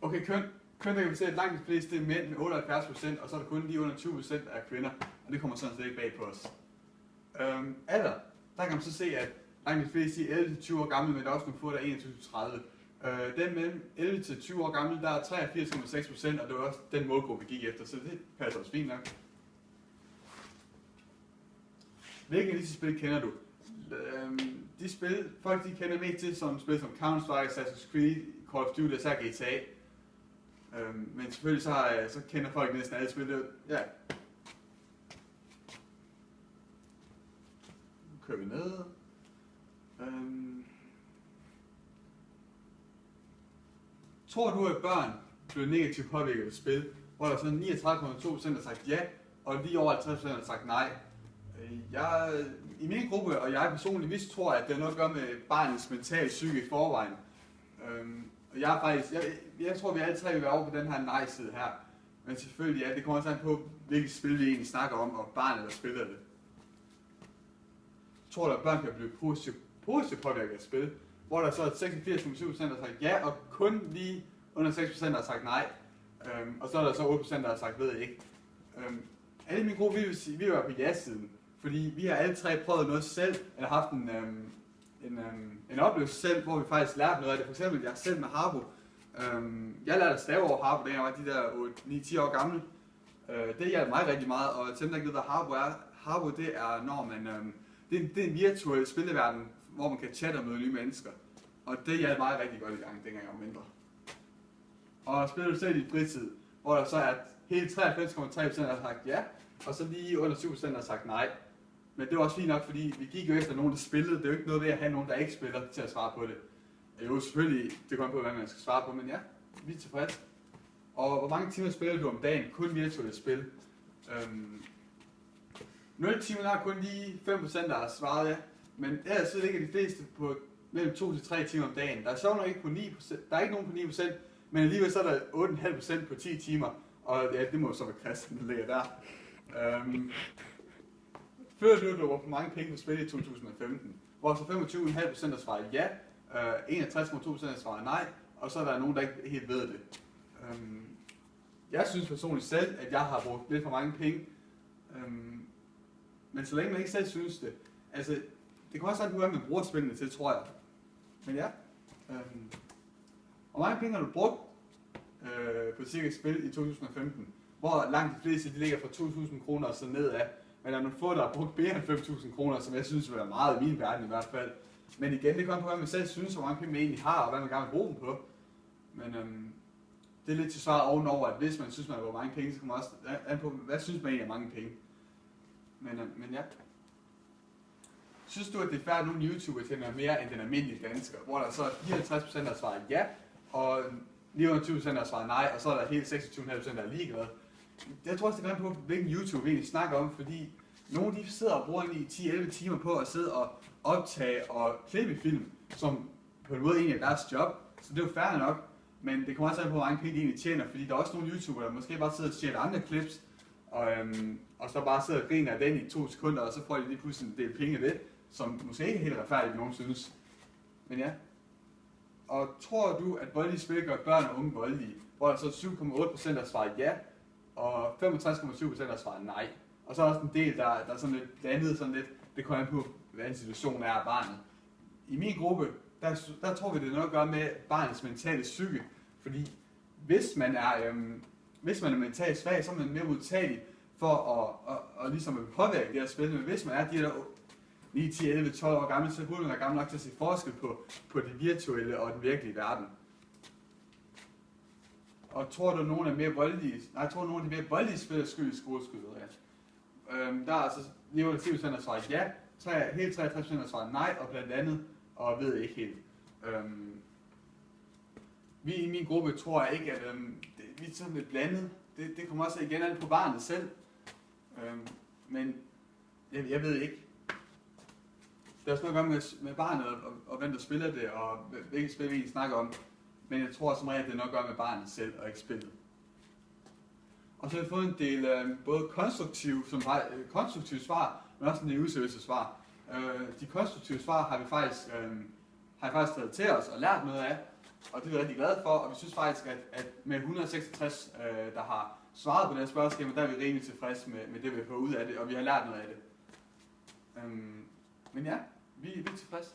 Okay, køn der kan vi se, at langt de fleste er mænd med 78%, og så er der kun lige under 20% af kvinder, og det kommer sådan set ikke bag på os. Alder, der kan man så se, at langt de fleste er 11-20 år gamle, men der er også nogle få, der er 21-30. Den mellem 11-20 år gamle, der er 83,6%, og det var også den målgruppe, vi gik efter, så det passer også fint nok. Hvilke af disse spil kender du? De spil, folk de kender mest til som spil som Counter-Strike, Assassin's Creed, Call of Duty og så GTA. Men selvfølgelig så kender folk næsten alle spil. Ja. Nu kører vi ned. Tror du, at børn bliver negativt påvirket af spil, hvor der så 39,2% har sagt ja, og lige over 50% har sagt nej? I min gruppe, og jeg personligt, vi tror, at det har noget at gøre med barnets mentale psyke i forvejen. Og jeg tror, vi alle tre vil være over på den her nej-side her. Men selvfølgelig, ja, det kommer også an på, hvilket spil vi egentlig snakker om, og barnet, der spiller det. Tror du, at børn kan blive positivt påvirket af spil, hvor der så er 86,7% der har sagt ja, og kun lige under 6% der har sagt nej. Og så er der så 8% der har sagt ved ikke. Alle i min gruppe, vi var på ja-siden, fordi vi har alle tre prøvet noget selv, eller haft en oplevelse selv, hvor vi faktisk lærte noget af det. For eksempel, jeg selv med Harbo. Jeg lærte at stave over Harbo, da jeg var de der 9-10 år gamle. Det hjalp mig rigtig meget, og til dem, der ikke ved, hvad Harbo er. Harbo, det er, når man... det er en virtuel spilleverden, hvor man kan chatte og møde nye mennesker. Og det hjalp mig rigtig godt i gang, dengang jeg var mindre. Og spiller du selv i fritid, hvor der så er hele 93,3% har sagt ja, og så lige under 7% har sagt nej. Men det var også fint nok, fordi vi gik jo efter nogen, der spillede. Det er jo ikke noget ved at have nogen, der ikke spiller, til at svare på det. Jo, selvfølgelig, det kommer på, hvad man skal svare på, men ja, vi er tilfredse. Og hvor mange timer spiller du om dagen? Kun virtuelle spil. 0 timer har kun lige 5%, der har svaret ja. Men ellers ligger de fleste på mellem 2 til 3 timer om dagen. Der er sjovt nok ikke på 9%, der er ikke nogen på 9%, men alligevel så er der 8,5% på 10 timer. Og ja, det må så være Christian, der ligger der. Før du var for mange penge på spil i 2015, hvor så 25,5% har svaret ja, 61,2% har svaret nej, og så er der nogen, der ikke helt ved det. Jeg synes personligt selv, at jeg har brugt lidt for mange penge, men så længe man ikke selv synes det, altså det kan også sådan, at man bruger spillene til, tror jeg. Men ja, hvor mange penge har du brugt på cirka spil i 2015, hvor langt de fleste de ligger fra 2.000 kroner og så nedad. Men der er nogle få, der har brugt mere end 5.000 kroner, som jeg synes vil være meget i min verden i hvert fald. Men igen, det kommer på, hvad man selv synes, hvor mange penge man egentlig har, og hvad man gerne vil bruge dem på. Men det er lidt til svar ovenover, at hvis man synes, man har brugt mange penge, så kommer man også an på, hvad synes man egentlig er mange penge. Men ja. Synes du, at det er færdigt, at nogle YouTuber tjener mere end den almindelige dansker, hvor der så er 54% der svarer ja, og lige under 20% der svarer nej, og så er der helt 26,5% der er ligeglade. Jeg tror også, det er på, hvilken YouTube vi egentlig snakker om, fordi nogle de sidder og bruger egentlig 10-11 timer på at sidde og optage og klippe film, som på en måde egentlig er deres job, så det er jo fair nok, men det kommer også an på, hvor mange penge de egentlig tjener, fordi der er også nogle YouTubere, der måske bare sidder og tjener andre clips, og så bare sidder og griner af den i 2 sekunder, og så får de lige pludselig en del penge af det, som måske ikke er helt retfærdigt, nogen synes. Men ja. Og tror du, at voldelige spil gør børn og unge voldelige, hvor der så 7,8% har svaret ja, og 65,7% har svaret nej. Og så er også en del, der er sådan lidt blandet, sådan lidt, det kommer an på, hvad en situation er af barnet. I min gruppe, der tror vi, det er noget at gøre med barnets mentale psyke, fordi hvis man er mentalt svag, så er man mere modtagelig for at ligesom påvirke det her spil, men hvis man er de der 9, 10, 11, 12 år gamle, så burde man være gammel nok til at se forskel på det virtuelle og den virkelige verden. Og tror du, at nogen er mere voldelige? Nej, jeg tror, nogen af de mere voldelige spiller skyld i skoleskyderier. Der er altså lige under 10% der svarer ja, helt 63% der svarer nej, og blandt andet, og ved ikke helt. Vi i min gruppe tror jeg ikke, at vi er sådan lidt blandet. Det kommer også igen an på barnet selv. Men jeg ved ikke. Der er også noget at gøre med barnet, og hvem der spiller det, og hvilket spil vi snakker om. Men jeg tror som regel, at det er noget at gøre med barnet selv, og ikke spillet. Og så har vi fået en del både konstruktive svar, men også en del useriøse svar. De konstruktive svar har vi faktisk taget til os og lært noget af. Og det er vi rigtig glade for, og vi synes faktisk, at med 166, der har svaret på det her spørgeskema, der er vi rimelig tilfredse med det, vi har fået ud af det, og vi har lært noget af det. Men ja, vi er tilfredse.